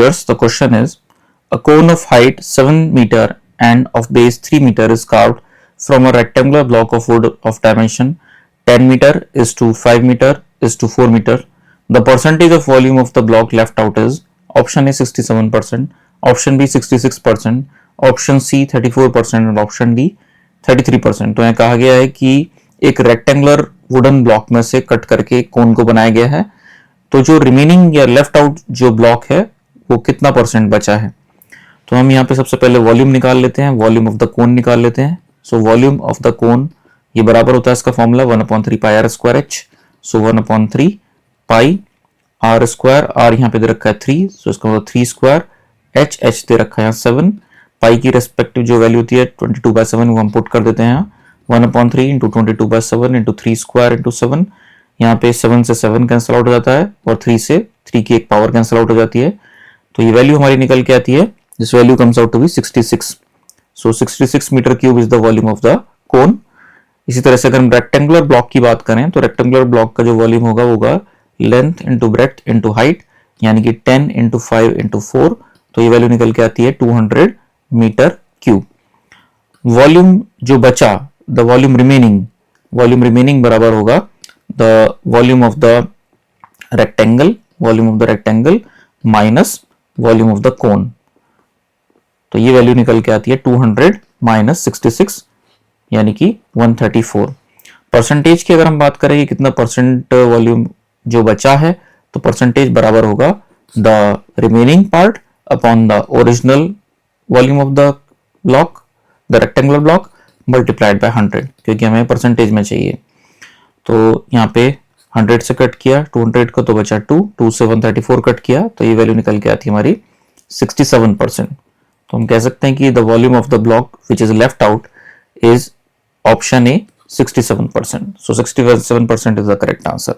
viewers, the question is, a cone of height 7 meter and of base 3 meter is carved from a rectangular block of wood of dimension 10 meter is to 5 meter is to 4 meter. The percentage of volume of the block left out is option A 67%, option B 66%, option C 34% और option D 33%। तो यहाँ कहा गया है कि एक rectangular wooden block में से कट करके कोन को बनाया गया है, तो जो रिमेनिंग या लेफ्ट आउट जो ब्लॉक है वो कितना परसेंट बचा है। तो हम यहाँ पे सबसे पहले वॉल्यूम निकाल लेते हैं, वॉल्यूम ऑफ द कोन निकाल लेते हैं। So volume of the cone ये बराबर होता है इसका formula 1/3 pi r square h. So 1/3 pi r square, r यहाँ पे दे रखा है 3, सो इसका मतलब 3 स्क्वायर, एच एच दे रखा है यहाँ 7, पाई की रेस्पेक्टिव जो वैल्यू होती है 22/7 वो हम पुट कर देते हैं 1/3 इंटू 22/7 इंटू 3 स्क्वायर इंटू 7। यहाँ पे 7 से 7 कैंसिल आउट हो जाता है और 3 से 3 की एक पावर कैंसिल आउट हो जाती है, तो ये वैल्यू हमारी निकल के आती है, this value comes out to be 66। So 66 metre cube is the volume of the cone. इसी तरह से अगर हम रेक्टेंगुलर ब्लॉक की बात करें तो रेक्टेंगुलर ब्लॉक का जो वॉल्यूम होगा वो होगा length into breadth into height, यानी कि 10 इंटू 5 इंटू 4, तो ये वैल्यू निकल के आती है 200 मीटर क्यूब। वॉल्यूम जो बचा, द वॉल्यूम रिमेनिंग बराबर होगा the volume of the rectangle minus volume of the कोन। तो ये वैल्यू निकल के आती है 200 माइनस 66 यानी कि 134। परसेंटेज की अगर हम बात करें कि कितना परसेंट वॉल्यूम जो बचा है, तो परसेंटेज बराबर होगा the remaining part upon the original volume of the block, the rectangular block, multiplied by 100, क्योंकि हमें परसेंटेज में चाहिए। तो यहाँ पे 100 से कट किया 200 को तो बचा 2 से 134 कट किया, तो ये वैल्यू निकल के आती है हमारी 67%। तो हम कह सकते हैं कि the volume of the block which is left out is option A 67%। So 67% is the correct answer.